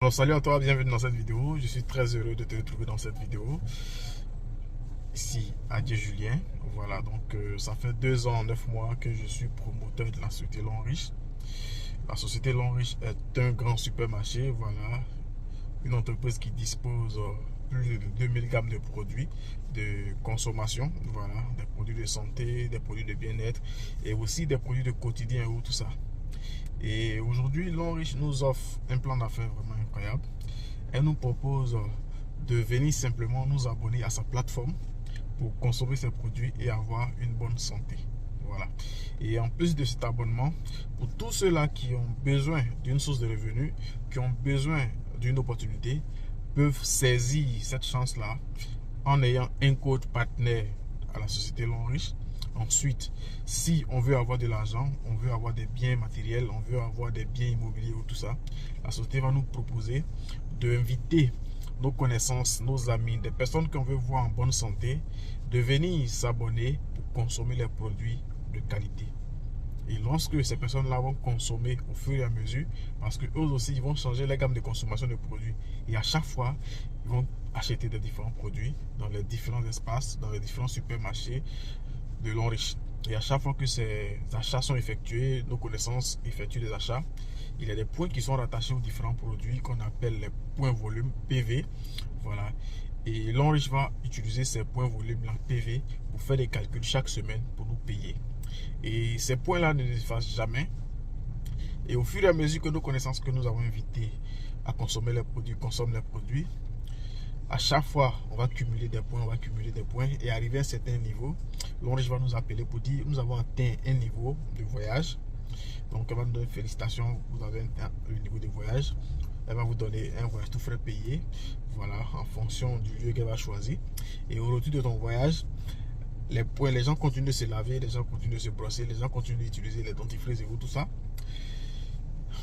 Alors, salut à toi, bienvenue dans cette vidéo. Je suis très heureux de te retrouver dans cette vidéo. Ici, Adieu Julien. Voilà, donc ça fait 2 ans, 9 mois que je suis promoteur de la société Lonrich. La société Lonrich est un grand supermarché. Voilà, une entreprise qui dispose plus de 2000 gammes de produits de consommation. Voilà, des produits de santé, des produits de bien-être et aussi des produits de quotidien ou tout ça. Et aujourd'hui, Lonrich nous offre un plan d'affaires vraiment incroyable. Elle nous propose de venir simplement nous abonner à sa plateforme pour consommer ses produits et avoir une bonne santé. Voilà. Et en plus de cet abonnement, pour tous ceux-là qui ont besoin d'une source de revenus, qui ont besoin d'une opportunité, peuvent saisir cette chance-là en ayant un code partenaire à la société Lonrich. Ensuite, si on veut avoir de l'argent, on veut avoir des biens matériels, on veut avoir des biens immobiliers ou tout ça, la société va nous proposer d'inviter nos connaissances, nos amis, des personnes qu'on veut voir en bonne santé, de venir s'abonner pour consommer les produits de qualité. Et lorsque ces personnes-là vont consommer au fur et à mesure, parce qu'eux aussi, ils vont changer la gamme de consommation de produits. Et à chaque fois, ils vont acheter des différents produits dans les différents espaces, dans les différents supermarchés de Lonrich. Et à chaque fois que ces achats sont effectués, nos connaissances effectuent des achats, il y a des points qui sont rattachés aux différents produits qu'on appelle les points volume PV. Voilà. Et Lonrich va utiliser ces points volume là, PV pour faire des calculs chaque semaine pour nous payer. Et ces points-là ne s'effacent jamais. Et au fur et à mesure que nos connaissances que nous avons invitées à consommer les produits, consomment les produits, à chaque fois, on va cumuler des points, et arriver à un certain niveau, Lonrich va nous appeler pour dire nous avons atteint un niveau de voyage. Donc, elle va nous donner félicitations, vous avez atteint le niveau de voyage. Elle va vous donner un voyage tout frais payé, voilà, en fonction du lieu qu'elle va choisir. Et au retour de ton voyage, les gens continuent de se laver, les gens continuent de se brosser, les gens continuent d'utiliser les dentifrices et tout ça.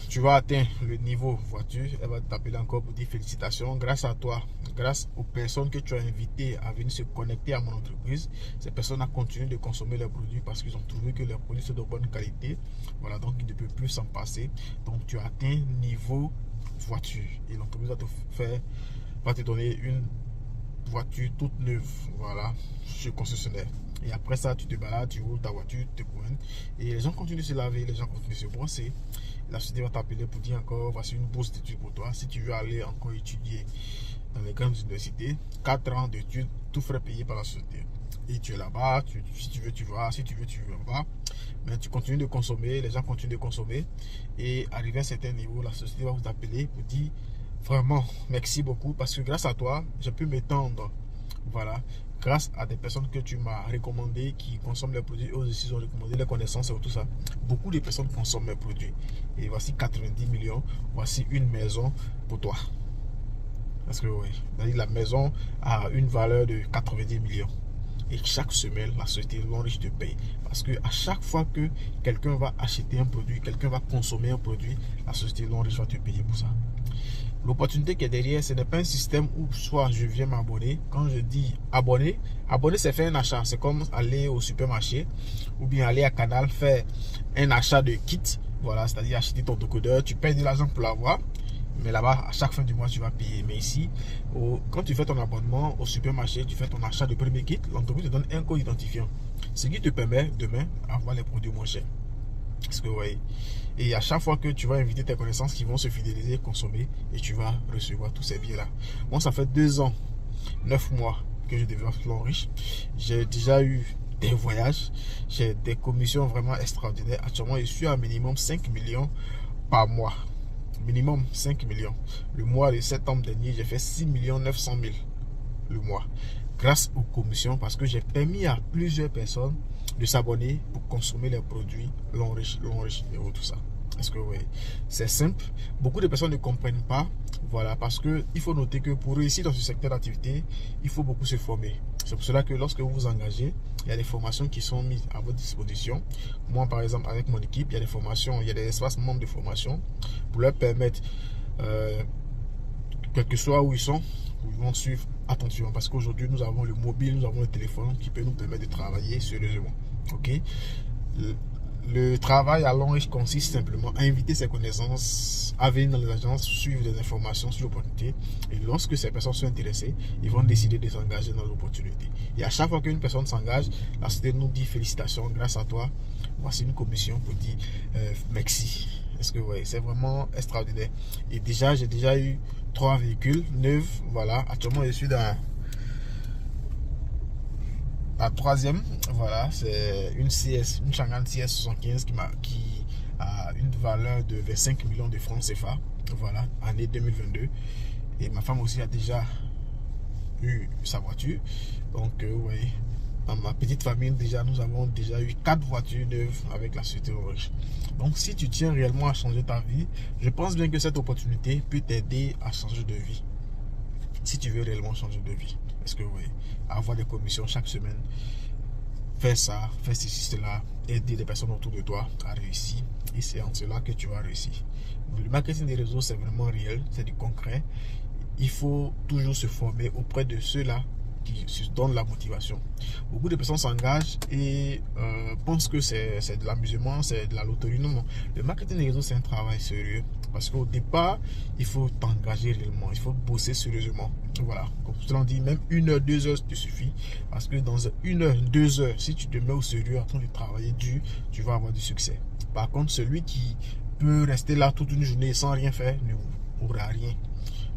Tu vas atteindre le niveau voiture, elle va t'appeler encore pour dire félicitations. Grâce à toi, grâce aux personnes que tu as invitées à venir se connecter à mon entreprise, ces personnes ont continué de consommer les produits parce qu'ils ont trouvé que les produits sont de bonne qualité. Voilà, donc ils ne peuvent plus s'en passer. Donc tu as atteint niveau voiture et l'entreprise va te donner une voiture toute neuve, voilà, chez le concessionnaire. Et après ça, tu te balades, tu roules ta voiture, tu te promènes. Et les gens continuent de se laver, les gens continuent de se brosser. La société va t'appeler pour dire encore, voici une bourse d'études pour toi. Si tu veux aller encore étudier dans les grandes universités, 4 ans d'études, tout frais payé par la société. Et tu es là-bas, si tu veux, tu vas, si tu veux, tu ne vas pas. Mais tu continues de consommer, les gens continuent de consommer. Et arrivé à un certain niveau, la société va vous appeler pour dire, vraiment, merci beaucoup, parce que grâce à toi, j'ai pu m'étendre. Voilà, grâce à des personnes que tu m'as recommandées qui consomment les produits, eux aussi ils ont recommandé les connaissances et tout ça. Beaucoup de personnes consomment mes produits. Et voici 90 millions, voici une maison pour toi. Parce que oui, la maison a une valeur de 90 millions. Et chaque semaine, la société Lonrich te paye. Parce que à chaque fois que quelqu'un va acheter un produit, quelqu'un va consommer un produit, la société Lonrich va te payer pour ça. L'opportunité qui est derrière, ce n'est pas un système où soit je viens m'abonner. Quand je dis abonner, c'est faire un achat. C'est comme aller au supermarché ou bien aller à Canal faire un achat de kit. Voilà, c'est-à-dire acheter ton décodeur, tu payes de l'argent pour l'avoir. Mais là-bas, à chaque fin du mois, tu vas payer. Mais ici, quand tu fais ton abonnement au supermarché, tu fais ton achat de premier kit, l'entreprise te donne un code identifiant. Ce qui te permet demain d'avoir les produits moins chers. Parce que ouais. Et à chaque fois que tu vas inviter tes connaissances qui vont se fidéliser, consommer, et tu vas recevoir tous ces billets-là. Moi, ça fait 2 ans, 9 mois que je développe Lonrich. J'ai déjà eu des voyages, j'ai des commissions vraiment extraordinaires. Actuellement, je suis à minimum 5 millions par mois. Minimum 5 millions. Le mois de septembre dernier, j'ai fait 6 900 000 le mois. Grâce aux commissions, parce que j'ai permis à plusieurs personnes de s'abonner pour consommer les produits Lonrich et tout ça. Est-ce que oui, c'est simple. Beaucoup de personnes ne comprennent pas. Voilà, parce que il faut noter que pour réussir dans ce secteur d'activité, il faut beaucoup se former. C'est pour cela que lorsque vous vous engagez, il y a des formations qui sont mises à votre disposition. Moi, par exemple, avec mon équipe, il y a des formations, il y a des espaces membres de formation pour leur permettre, quel que soit où ils sont, ils vont suivre attentivement. Parce qu'aujourd'hui, nous avons le mobile, nous avons le téléphone qui peut nous permettre de travailler sérieusement. Ok? Le travail à Long Reach consiste simplement à inviter ses connaissances à venir dans les agences, suivre des informations sur l'opportunité. Et lorsque ces personnes sont intéressées, ils vont décider de s'engager dans l'opportunité. Et à chaque fois qu'une personne s'engage, la société nous dit félicitations, grâce à toi, voici une commission pour dire merci. Est-ce que vous voyez, c'est vraiment extraordinaire. Et déjà, j'ai déjà eu 3 véhicules neufs. Voilà, actuellement, je suis dans la troisième. Voilà, c'est une Changan CS 75 qui a une valeur de 25 millions de francs CFA. Voilà, année 2022. Et ma femme aussi a déjà eu sa voiture. Donc, vous voyez, dans ma petite famille, déjà, nous avons déjà eu 4 voitures neuves avec la société Long Reach. Donc, si tu tiens réellement à changer ta vie, je pense bien que cette opportunité peut t'aider à changer de vie. Si tu veux réellement changer de vie. Est-ce que vous voyez, avoir des commissions chaque semaine, faire ça, faire ceci, cela, aider les personnes autour de toi à réussir. Et c'est en cela que tu vas réussir. Le marketing des réseaux, c'est vraiment réel, c'est du concret. Il faut toujours se former auprès de ceux-là qui se donnent la motivation. Beaucoup de personnes s'engagent et pensent que c'est de l'amusement, c'est de la loterie. Non, non. Le marketing des réseaux, c'est un travail sérieux. Parce qu'au départ, il faut t'engager réellement. Il faut bosser sérieusement. Voilà. Comme je te l'ai dit, même 1 heure, 2 heures, te suffit. Parce que dans 1 heure, 2 heures, si tu te mets au sérieux en train de travailler dur, tu vas avoir du succès. Par contre, celui qui peut rester là toute une journée sans rien faire n'aura rien.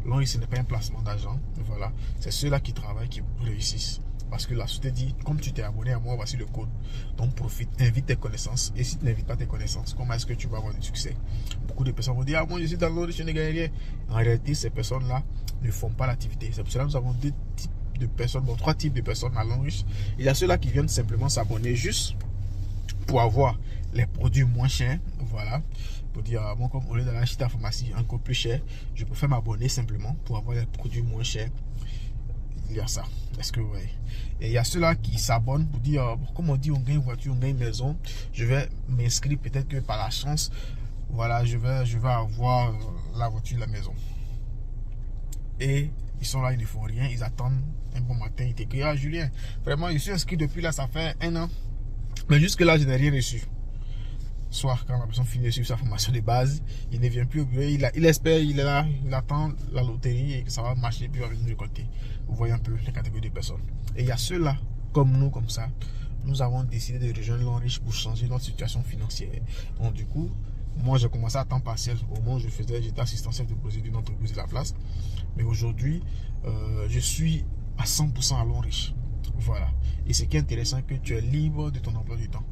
Long Reach, ce n'est pas un placement d'argent. Voilà. C'est ceux-là qui travaillent qui réussissent. Parce que la société dit, comme tu t'es abonné à moi, voici le code. Donc profite, invite tes connaissances. Et si tu n'invites pas tes connaissances, comment est-ce que tu vas avoir du succès? Beaucoup de personnes vont dire, ah moi je suis dans Long Reach, je ne gagne rien. En réalité, ces personnes-là ne font pas l'activité. C'est pour cela que nous avons 2 types de personnes, bon 3 types de personnes à Long Reach. Il y a ceux-là qui viennent simplement s'abonner juste pour avoir les produits moins chers. Voilà. Pour dire, bon, comme au lieu d'aller acheter à la pharmacie encore plus cher, je préfère m'abonner simplement pour avoir les produits moins chers. Il y a ça. Est-ce que vous voyez? Et il y a ceux-là qui s'abonnent pour dire, comme on dit, on gagne une voiture, on gagne une maison. Je vais m'inscrire, peut-être que par la chance, voilà, je vais avoir la voiture, la maison. Et ils sont là, ils ne font rien, ils attendent un bon matin, ils t'écrivent, ah Julien, vraiment, je suis inscrit depuis là, ça fait 1 an. Mais jusque là, je n'ai rien reçu. Soit quand la personne finit de suivre sa formation de base, il ne vient plus au bureau, il espère, il est là, il attend la loterie et que ça va marcher, puis il va venir du côté. Vous voyez un peu les catégories de personnes. Et il y a ceux-là, comme nous, comme ça, nous avons décidé de rejoindre Long Reach pour changer notre situation financière. Donc du coup, moi j'ai commencé à temps partiel. Au moment où j'étais assistant chef de projet d'une entreprise de la place. Mais aujourd'hui, je suis à 100% à Long Reach. Voilà. Et ce qui est intéressant, que tu es libre de ton emploi du temps.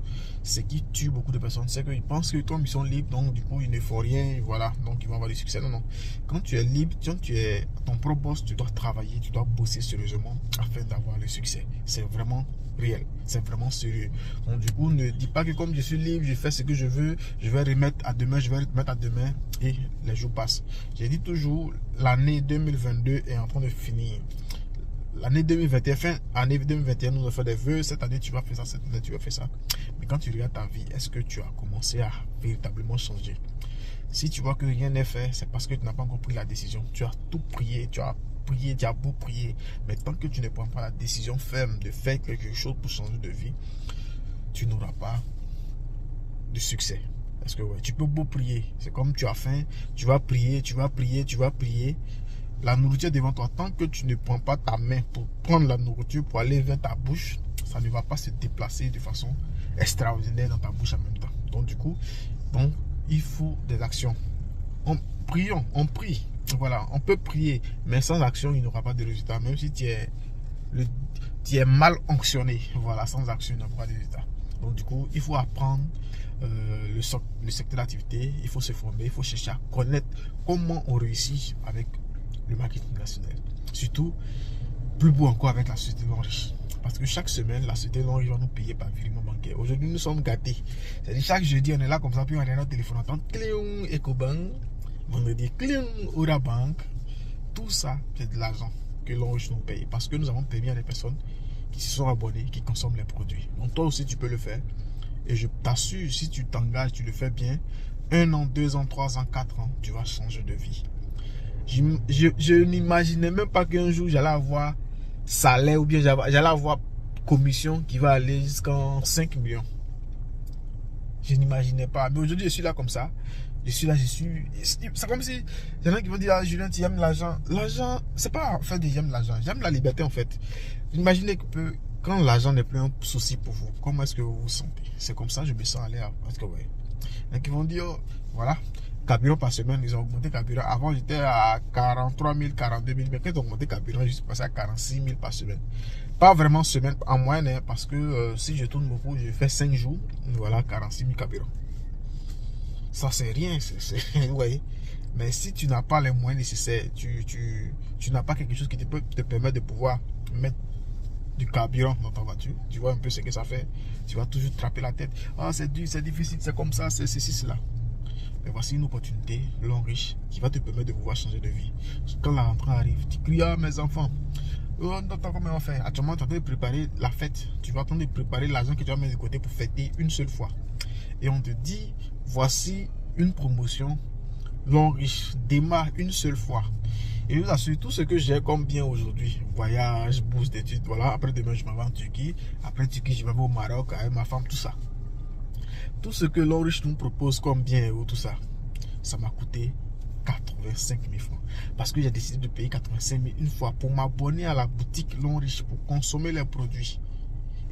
Ce qui tue beaucoup de personnes, c'est qu'ils pensent que toi, ils sont libres, donc du coup, ils ne font rien, voilà, donc ils vont avoir du succès. Non, non. Quand tu es libre, quand tu es ton propre boss, tu dois travailler, tu dois bosser sérieusement afin d'avoir le succès. C'est vraiment réel, c'est vraiment sérieux. Donc du coup, ne dis pas que comme je suis libre, je fais ce que je veux, je vais remettre à demain, je vais remettre à demain et les jours passent. J'ai dit toujours, l'année 2022 est en train de finir. L'année 2021, fin année 2021, nous avons fait des vœux. Cette année, tu vas faire ça, cette année, tu vas faire ça. Mais quand tu regardes ta vie, est-ce que tu as commencé à véritablement changer? Si tu vois que rien n'est fait, c'est parce que tu n'as pas encore pris la décision. Tu as tout prié, tu as prié, tu as beau prier. Mais tant que tu ne prends pas la décision ferme de faire quelque chose pour changer de vie, tu n'auras pas de succès. Parce que ouais, tu peux beau prier. C'est comme tu as faim, tu vas prier, tu vas prier, tu vas prier. La nourriture devant toi, tant que tu ne prends pas ta main pour prendre la nourriture, pour aller vers ta bouche, ça ne va pas se déplacer de façon extraordinaire dans ta bouche en même temps. Donc du coup, bon, il faut des actions. Prions, on prie. Voilà, on peut prier, mais sans action, il n'y aura pas de résultat. Même si tu es mal onctionné, voilà, sans action, il n'y aura pas de résultat. Donc du coup, il faut apprendre le secteur d'activité, il faut se former, il faut chercher à connaître comment on réussit avec le marketing national. Surtout, plus beau encore avec la société Long Reach. Parce que chaque semaine, la société Long Reach va nous payer par virement bancaire. Aujourd'hui, nous sommes gâtés. C'est-à-dire, chaque jeudi, on est là comme ça, puis on a notre téléphone, on entend cléon, Ecobank, vendredi, cléon, Oura Bank. Tout ça, c'est de l'argent que Long Reach nous paye. Parce que nous avons permis à des personnes qui se sont abonnées, qui consomment les produits. Donc, toi aussi, tu peux le faire. Et je t'assure, si tu t'engages, tu le fais bien, 1 an, 2 ans, 3 ans, 4 ans, tu vas changer de vie. Je n'imaginais même pas qu'un jour j'allais avoir salaire ou bien j'allais avoir commission qui va aller jusqu'en 5 millions. Je n'imaginais pas. Mais aujourd'hui, je suis là comme ça. Je suis là, c'est comme si... Il y en a qui vont dire, ah, Julien, tu aimes l'argent. L'argent, c'est pas en fait que j'aime l'argent. J'aime la liberté, en fait. Imaginez que quand l'argent n'est plus un souci pour vous, comment est-ce que vous vous sentez? C'est comme ça que je me sens à l'air. Parce que, ouais. Il y en a qui vont dire, oh, voilà, carburant par semaine, ils ont augmenté carburant. Avant, j'étais à 43 000, 42 000. Mais quand ils ont augmenté carburant, je suis passé à 46 000 par semaine. Pas vraiment semaine, en moyenne, hein, parce que si je tourne beaucoup, je fais 5 jours, voilà, 46 000 carburant. Ça, c'est rien, ouais. Mais si tu n'as pas les moyens nécessaires, tu n'as pas quelque chose qui te permet de pouvoir mettre du carburant dans ta voiture, tu vois un peu ce que ça fait. Tu vas toujours trapper la tête. Ah, c'est dur, c'est difficile, c'est comme ça, c'est ceci, cela. Mais voici une opportunité, l'homme riche, qui va te permettre de pouvoir changer de vie. Quand la rentrée arrive, tu cries, ah, mes enfants. Oh, non, comment on fait? Actuellement, tu es en train de préparer la fête. Tu vas en train de préparer l'argent que tu vas mettre de côté pour fêter une seule fois. Et on te dit, voici une promotion. L'homme riche démarre une seule fois. Et je vous assure, tout ce que j'ai comme bien aujourd'hui, voyage, bourse d'études, voilà. Après demain, je m'en vais en Turquie. Après Turquie, je m'en vais au Maroc avec ma femme, tout ça. Tout ce que l'homme riche nous propose comme bien ou tout ça, ça m'a coûté 85 000 francs. Parce que j'ai décidé de payer 85 000 une fois pour m'abonner à la boutique L'homme riche, pour consommer les produits.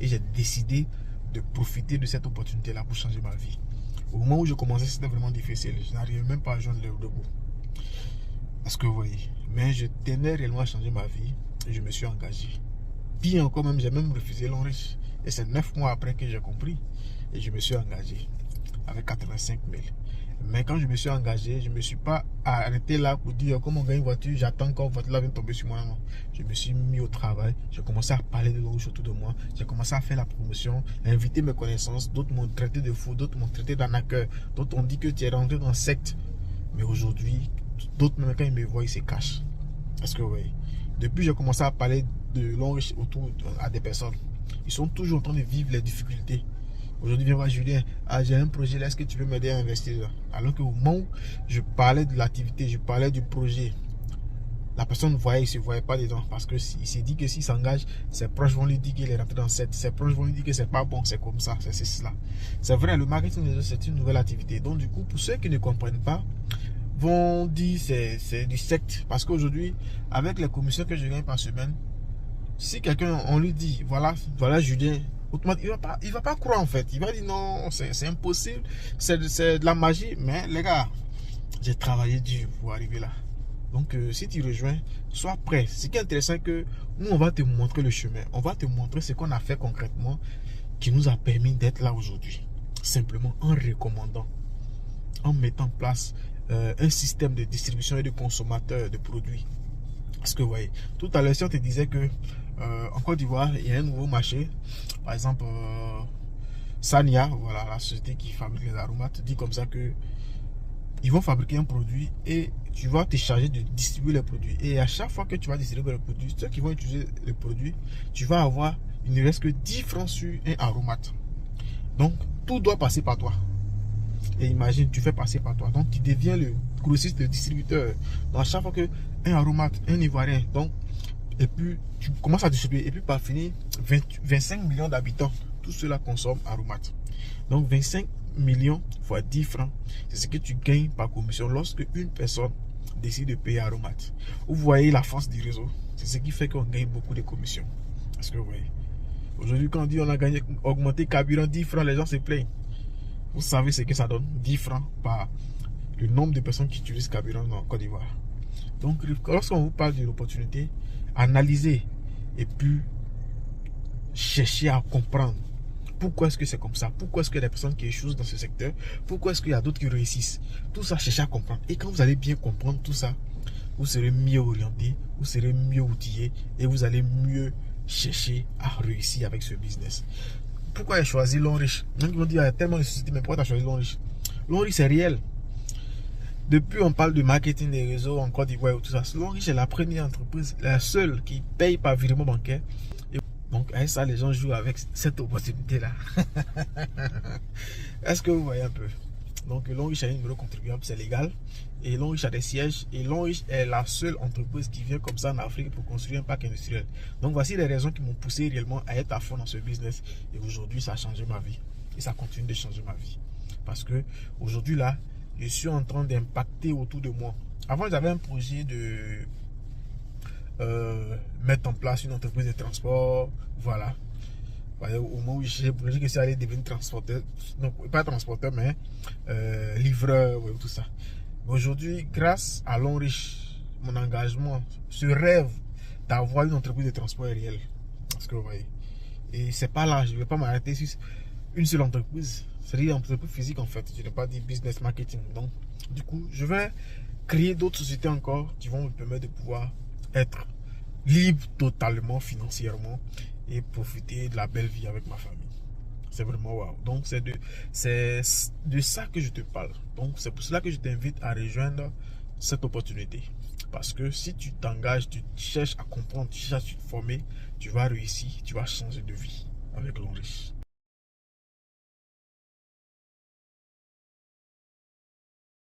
Et j'ai décidé de profiter de cette opportunité-là pour changer ma vie. Au moment où je commençais, c'était vraiment difficile. Je n'arrivais même pas à joindre l'heure debout. Parce que vous voyez, mais je tenais réellement à changer ma vie et je me suis engagé. Pire encore même, j'ai même refusé L'homme riche. Et c'est 9 mois après que j'ai compris. Et je me suis engagé avec 85 000. Mais quand je me suis engagé, je ne me suis pas arrêté là pour dire comment on gagne une voiture, j'attends encore une voiture là vient tomber sur moi. Non. Je me suis mis au travail, j'ai commencé à parler de L'homme riche autour de moi, j'ai commencé à faire la promotion, à inviter mes connaissances. D'autres m'ont traité de fou, d'autres m'ont traité d'arnaqueur, d'autres ont dit que tu es rentré dans une secte. Mais aujourd'hui, d'autres même quand ils me voient, ils se cachent. Parce que oui, depuis j'ai commencé à parler de L'homme riche autour à des personnes, ils sont toujours en train de vivre les difficultés. Aujourd'hui, viens voir Julien, ah, j'ai un projet là, est-ce que tu peux m'aider à investir là? Alors qu'au moment où je parlais de l'activité, je parlais du projet, la personne voyait, il ne se voyait pas dedans. Parce qu'il s'est dit que s'il s'engage, ses proches vont lui dire qu'il est rentré dans cette, ses proches vont lui dire que c'est pas bon, c'est comme ça, c'est cela. C'est vrai, le marketing, c'est une nouvelle activité. Donc du coup, pour ceux qui ne comprennent pas, vont dire c'est du secte. Parce qu'aujourd'hui, avec les commissions que je gagne par semaine, si quelqu'un, on lui dit, voilà Julien, il va pas croire en fait. Il va dire non, c'est impossible, c'est de la magie. Mais les gars, j'ai travaillé dur pour arriver là. Donc si tu rejoins, sois prêt. Ce qui est intéressant, c'est que nous, on va te montrer le chemin. On va te montrer ce qu'on a fait concrètement qui nous a permis d'être là aujourd'hui. Simplement en recommandant, en mettant en place un système de distribution et de consommateurs de produits. Parce que, vous voyez, tout à l'heure, si on te disait que en Côte d'Ivoire, il y a un nouveau marché, par exemple, Sania, voilà, la société qui fabrique les aromates, dit comme ça que ils vont fabriquer un produit et tu vas te charger de distribuer les produits. Et à chaque fois que tu vas distribuer les produits, ceux qui vont utiliser les produits, tu vas avoir, il ne reste que 10 francs sur un aromate. Donc, tout doit passer par toi. Et imagine, tu fais passer par toi. Donc, tu deviens le grossiste, le distributeur. Donc, à chaque fois que un aromate, un ivoirien, donc, et puis tu commences à distribuer. Et puis, par finir, 25 millions d'habitants, tout cela consomme aromate. Donc, 25 millions fois 10 francs, c'est ce que tu gagnes par commission lorsque une personne décide de payer aromate. Vous voyez la force du réseau. C'est ce qui fait qu'on gagne beaucoup de commissions. Parce que vous voyez, aujourd'hui, quand on dit on a gagné, augmenté carburant 10 francs, les gens se plaignent. Vous savez ce que ça donne, 10 francs par le nombre de personnes qui utilisent carburant en Côte d'Ivoire. Donc, lorsqu'on vous parle d'une opportunité, analysez et puis cherchez à comprendre pourquoi est-ce que c'est comme ça, pourquoi est-ce qu'il y a des personnes qui échouent dans ce secteur, pourquoi est-ce qu'il y a d'autres qui réussissent. Tout ça, cherchez à comprendre. Et quand vous allez bien comprendre tout ça, vous serez mieux orienté, vous serez mieux outillé et vous allez mieux chercher à réussir avec ce business. Pourquoi j'ai choisi L'homme riche? Ils vont dire, il y a tellement de sociétés, mais pourquoi tu as choisi L'homme riche? L'homme riche, c'est réel. Depuis, on parle de marketing des réseaux en Côte d'Ivoire et tout ça. L'homme riche est la première entreprise, la seule qui paye par virement bancaire. Et donc, avec ça, les gens jouent avec cette opportunité-là. Est-ce que vous voyez un peu? Donc, L'homme riche a un numéro contribuable, c'est légal. Et L'homme riche a des sièges. Et L'homme riche est la seule entreprise qui vient comme ça en Afrique pour construire un parc industriel. Donc, voici les raisons qui m'ont poussé réellement à être à fond dans ce business. Et aujourd'hui, ça a changé ma vie. Et ça continue de changer ma vie. Parce que aujourd'hui là, je suis en train d'impacter autour de moi. Avant, j'avais un projet de mettre en place une entreprise de transport. Voilà. Au moment où j'ai projet que c'est aller devenir transporteur, non pas transporteur, mais livreur, ouais, tout ça. Mais aujourd'hui, grâce à l'enrichissement, mon engagement, ce rêve d'avoir une entreprise de transport est réel. Parce que vous voyez. Et c'est pas là, je ne vais pas m'arrêter sur une seule entreprise. C'est-à-dire une entreprise physique en fait. Je n'ai pas dit business marketing. Donc, du coup, je vais créer d'autres sociétés encore qui vont me permettre de pouvoir être libre totalement financièrement et profiter de la belle vie avec ma famille. C'est vraiment waouh. Donc, c'est de ça que je te parle. Donc, c'est pour cela que je t'invite à rejoindre cette opportunité. Parce que si tu t'engages, tu cherches à comprendre, tu cherches à te former, tu vas réussir, tu vas changer de vie avec l'enrichissement.